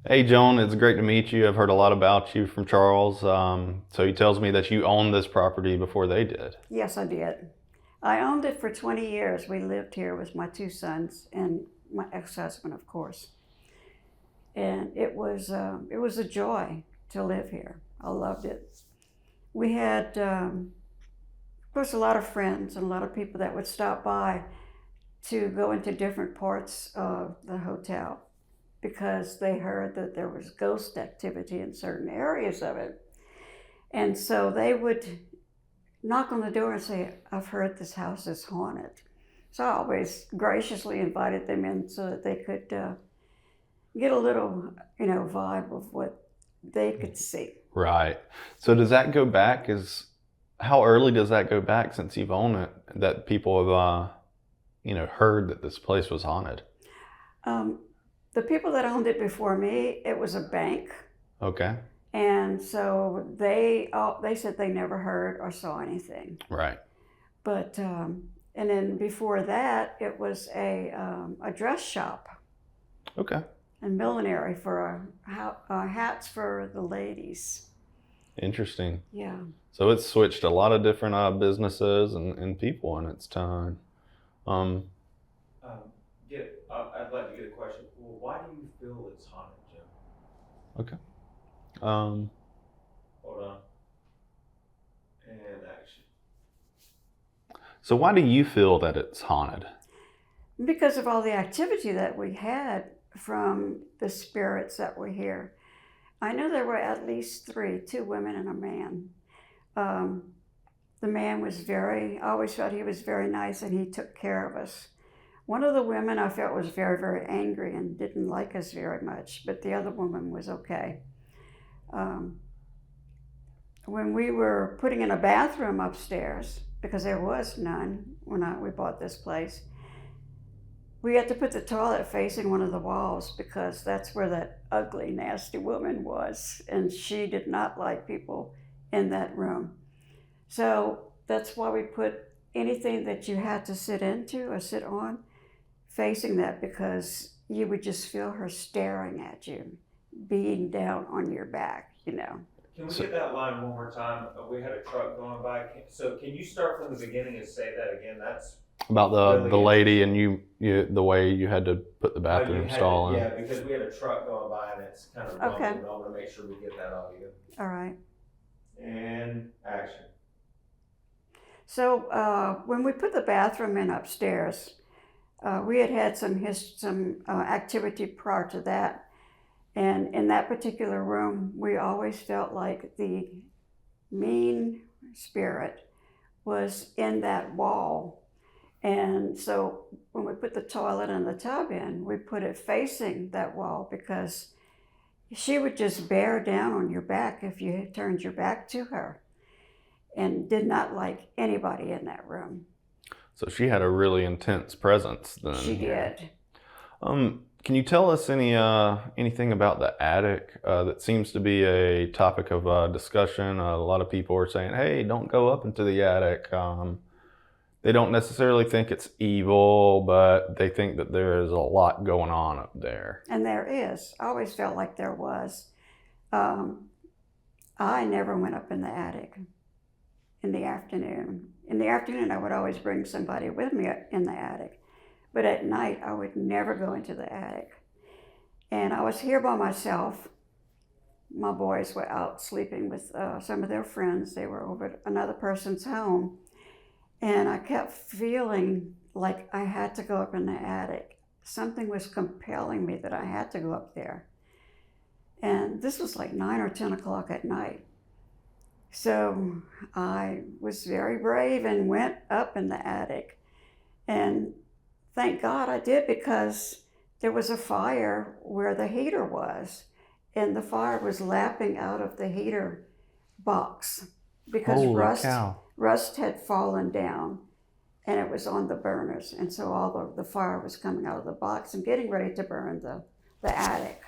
Hey, Joan, it's great to meet you. I've heard a lot about you from Charles. So he tells me that you owned this property before they did. Yes, I did. I owned it for 20 years. We lived here with my two sons and my ex-husband, of course. And it was a joy to live here. I loved it. We had, of course, a lot of friends and a lot of people that would stop by to go into different parts of the hotel because they heard that there was ghost activity in certain areas of it. And so they would knock on the door and say, I've heard this house is haunted. So I always graciously invited them in so that they could get a little, vibe of what they could see. Right. So does that go back? How early does that go back since you've owned it that people have, heard that this place was haunted? Um, the people that owned it before me, it was a bank, Okay. and so they said they never heard or saw anything. Right. But and then before that, it was a dress shop Okay. and millinery for hats for the ladies. Interesting. Yeah. So it's switched a lot of different businesses and people in its time. Um, Um, I'd like to get a question. Well, why do you feel it's haunted, Jim? okay. Um, Hold on. And action. so why do you feel that it's haunted? Because of all the activity that we had from the spirits that were here. I know there were at least three, two women and a man. Um, the man was I always felt he was very nice and he took care of us. One of the women I felt was very, very angry and didn't like us very much, but the other woman was okay. Um, when we were putting in a bathroom upstairs, because there was none when we bought this place, we had to put the toilet facing one of the walls because that's where that ugly, nasty woman was, and she did not like people in that room. So that's why we put anything that you had to sit into or sit on facing that because you would just feel her staring at you, being down on your back. Can we So, get that line one more time? We had a truck going by. So can you start from the beginning and say that again? That's about the really lady interesting. and the way you had to put the How you bathroom had to, stall in. yeah, because we had a truck going by and it's kind of Okay, rumbling. I want to make sure we get that audio. all right. And action. So when we put the bathroom in upstairs, we had some activity prior to that. And in that particular room, we always felt like the mean spirit was in that wall. And so when we put the toilet and the tub in, we put it facing that wall because she would just bear down on your back if you turned your back to her and did not like anybody in that room. So she had a really intense presence She then. did. Can you tell us anything about the attic? That seems to be a topic of discussion. A lot of people are saying, "Hey, don't go up into the attic." They don't necessarily think it's evil, but they think that there is a lot going on up there. And there is. I always felt like there was. Um, I never went up in the attic in the afternoon. In the afternoon, I would always bring somebody with me in the attic. But at night, I would never go into the attic. And I was here by myself. My boys were out sleeping with some of their friends. They were over at another person's home. And I kept feeling like I had to go up in the attic. Something was compelling me that I had to go up there. And this was like 9 or 10 o'clock at night. So I was very brave and went up in the attic. And thank God I did because there was a fire where the heater was. And the fire was lapping out of the heater box because Holy cow! rust had fallen down and it was on the burners. And so all the fire was coming out of the box and getting ready to burn the attic.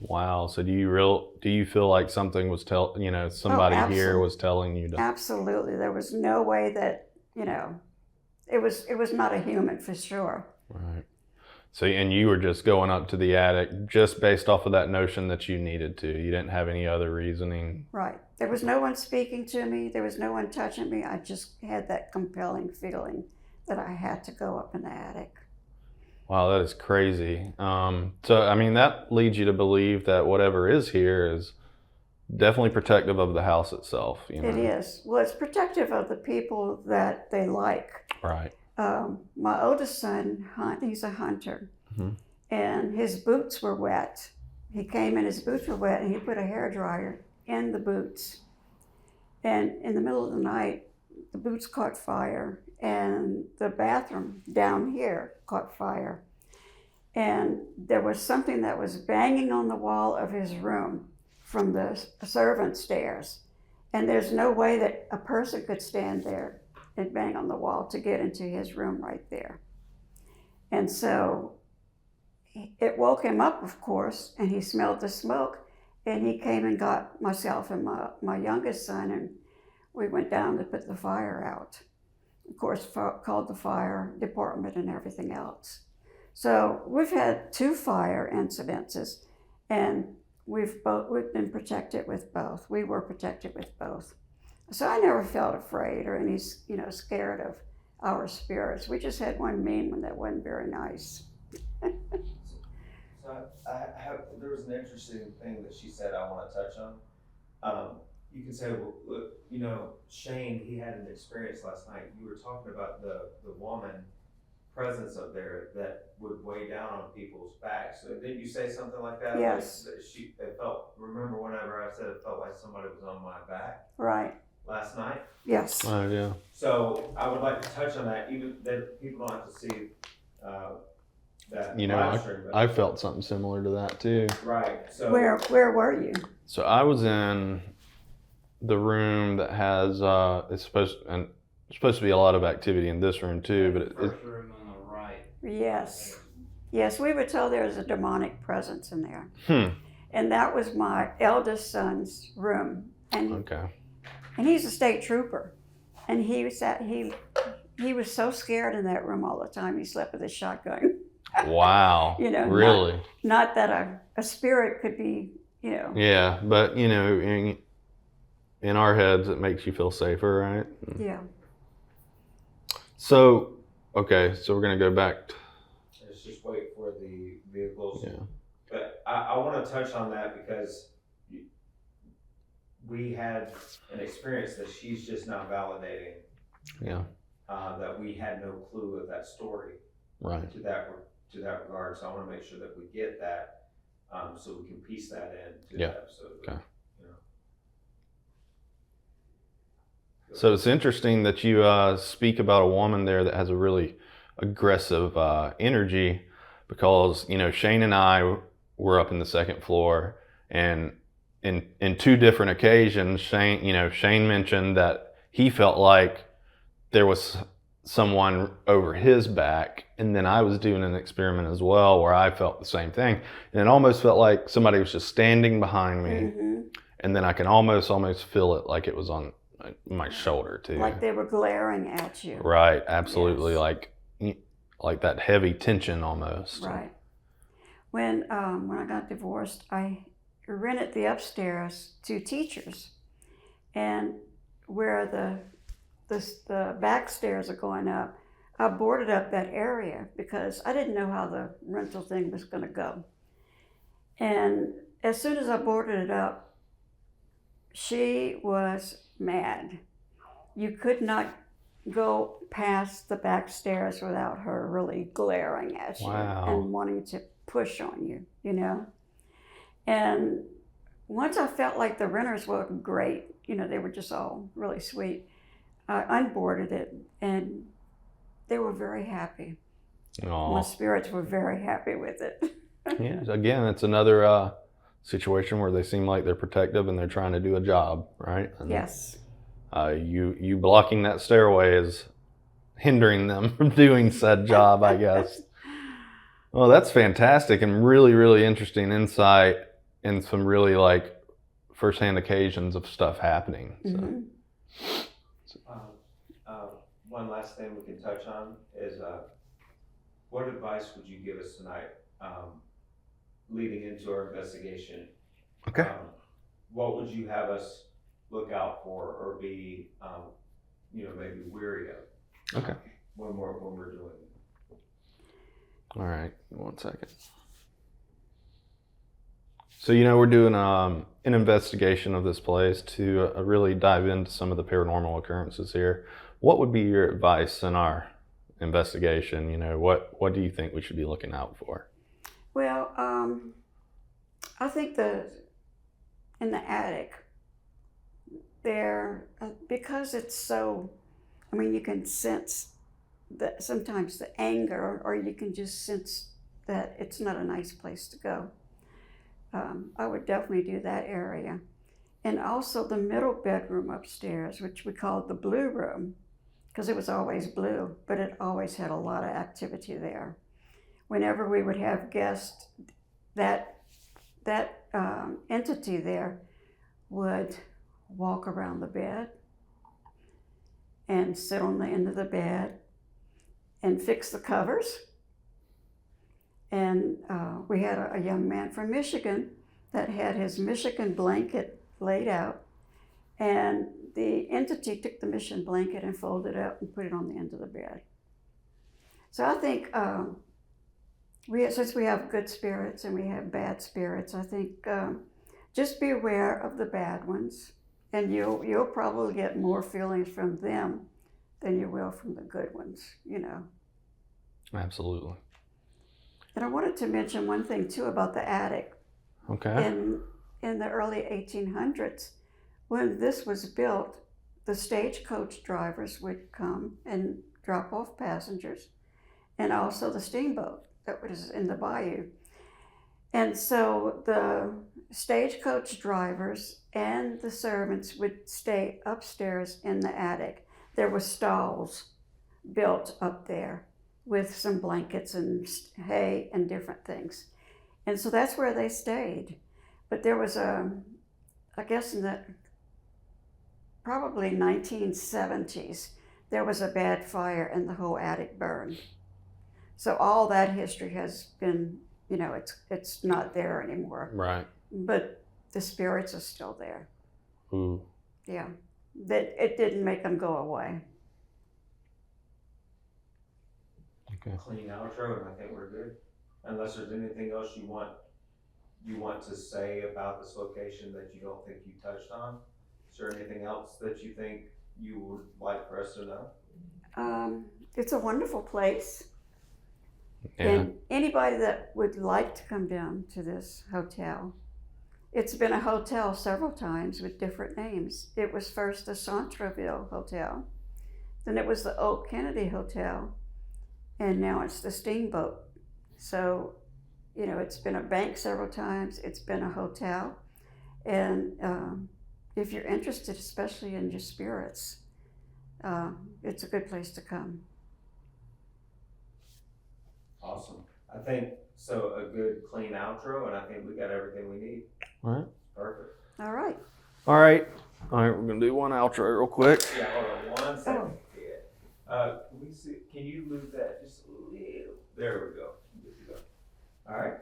Wow. So do you feel like something was Oh, somebody here was telling you to? absolutely. There was no way that, it was not a human for sure. Right. So, and you were just going up to the attic just based off of that notion that you needed to. You didn't have any other reasoning. Right. There was no one speaking to me. There was no one touching me. I just had that compelling feeling that I had to go up in the attic. Wow, that is crazy. So, I mean, that leads you to believe that whatever is here is definitely protective of the house itself. You know? It is. Well, it's protective of the people that they like. Right. My oldest son, he's a hunter, and his boots were wet. He came in, his boots were wet, and he put a hairdryer in the boots. And in the middle of the night, the boots caught fire, and the bathroom down here caught fire. And there was something that was banging on the wall of his room from the servant stairs. And there's no way that a person could stand there and bang on the wall to get into his room right there. And so it woke him up, of course, and he smelled the smoke, and he came and got myself and my youngest son, and we went down to put the fire out. Of course, called the fire department and everything else. So we've had 2 fire incidences, and we've been protected with both. We were protected with both. So I never felt afraid or any, scared of our spirits. We just had one mean one that wasn't very nice. So there was an interesting thing that she said I want to touch on. You can say, well, look, Shane, he had an experience last night. You were talking about the woman presence up there that would weigh down on people's backs. So didn't you say something like that? Yes. Remember whenever I said it felt like somebody was on my back? Right. Last night? Yes. Oh, yeah. So I would like to touch on that, even that people don't have to see that live stream. I felt something similar to that too. Right. So Where were you? So I was in the room that has it's supposed to be a lot of activity in this room too, but First room on the right. Yes. Yes, we were told there was a demonic presence in there. And that was my eldest son's room. Okay. And he's a state trooper. And he was so scared in that room all the time. He slept with his shotgun. Wow. Really? Not that a spirit could be, Yeah, but in our heads, it makes you feel safer, right? Yeah. So, okay, so we're gonna go back. let's just wait for the vehicles. Yeah. But I want to touch on that because we had an experience that she's just now validating. Yeah. That we had no clue of that story. Right. To that regard. So I want to make sure that we get that, so we can piece that in to the episode. Okay. So it's interesting that you speak about a woman there that has a really aggressive energy, because Shane and I were up in the second floor, and in 2 different occasions, Shane mentioned that he felt like there was someone over his back, and then I was doing an experiment as well where I felt the same thing, and it almost felt like somebody was just standing behind me, and then I can almost feel it like it was on my shoulder too. Like they were glaring at you. Right, absolutely. Yes. Like that heavy tension almost. Right. When I got divorced, I rented the upstairs to teachers, and where the back stairs are going up, I boarded up that area because I didn't know how the rental thing was going to go. And as soon as I boarded it up, she was mad. You could not go past the back stairs without her really glaring at you. Wow. And wanting to push on you, And once I felt like the renters were great, they were just all really sweet, I unboarded it, and they were very happy. Aww. My spirits were very happy with it. Yeah, again, it's another situation where they seem like they're protective and they're trying to do a job, right? And, Yes. You blocking that stairway is hindering them from doing said job, I guess. Well, that's fantastic and really, really interesting insight and some really firsthand occasions of stuff happening. So. Mm-hmm. One last thing we can touch on is what advice would you give us tonight, leading into our investigation? Okay. What would you have us look out for or be, maybe weary of? Okay. When we're doing it? All right. 1 second. So, we're doing an investigation of this place to really dive into some of the paranormal occurrences here. What would be your advice in our investigation? What do you think we should be looking out for? Well, I think in the attic, there, because it's so, you can sense sometimes the anger, or you can just sense that it's not a nice place to go. I would definitely do that area. And also the middle bedroom upstairs, which we called the blue room, because it was always blue, but it always had a lot of activity there. Whenever we would have guests, that entity there would walk around the bed and sit on the end of the bed and fix the covers. And we had a young man from Michigan that had his Michigan blanket laid out, and the entity took the Michigan blanket and folded it up and put it on the end of the bed. So I think since we have good spirits and we have bad spirits, I think just be aware of the bad ones, and you'll probably get more feelings from them than you will from the good ones, Absolutely. And I wanted to mention one thing too about the attic. Okay. In the early 1800s, when this was built, the stagecoach drivers would come and drop off passengers, and also the steamboat that was in the bayou. And so the stagecoach drivers and the servants would stay upstairs in the attic. There were stalls built up there with some blankets and hay and different things. And so that's where they stayed. But there was I guess in the probably 1970s, there was a bad fire and the whole attic burned. So all that history has been, it's not there anymore. Right. But the spirits are still there. Ooh. Yeah. That it didn't make them go away. Okay. Clean outro, and I think we're good. Unless there's anything else you want to say about this location that you don't think you touched on. Is there anything else that you think you would like for us to know? It's a wonderful place. Yeah. And anybody that would like to come down to this hotel, it's been a hotel several times with different names. It was first the Centerville Hotel, then it was the Oak Kennedy Hotel, and now it's the Steamboat. So, it's been a bank several times, it's been a hotel, and if you're interested, especially in your spirits, it's a good place to come. Awesome. I think so. A good clean outro, and I think we got everything we need. All right. Perfect. All right. All right. We're gonna do one outro real quick. Yeah, hold on 1 second. Yeah. Can we see? Can you move that just a little? There we go. Good to go. All right.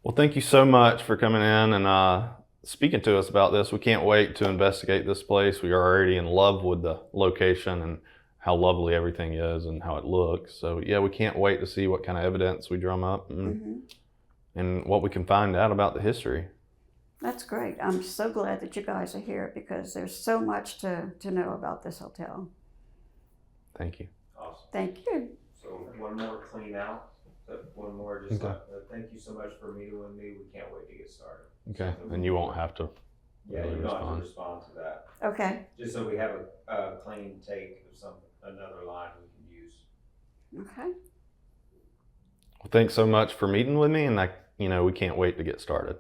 Well, thank you so much for coming in and speaking to us about this. We can't wait to investigate this place. We are already in love with the location and how lovely everything is and how it looks. So yeah, we can't wait to see what kind of evidence we drum up and what we can find out about the history. That's great. I'm so glad that you guys are here because there's so much to know about this hotel. Thank you. Awesome. Thank you. So one more clean out. One more just Okay. thank you so much for meeting with me. We can't wait to get started. Okay. And you won't have to Yeah, really you don't have respond. to respond to that. Okay. Just so we have a clean take of another line we can use. Okay. Well, thanks so much for meeting with me, and we can't wait to get started.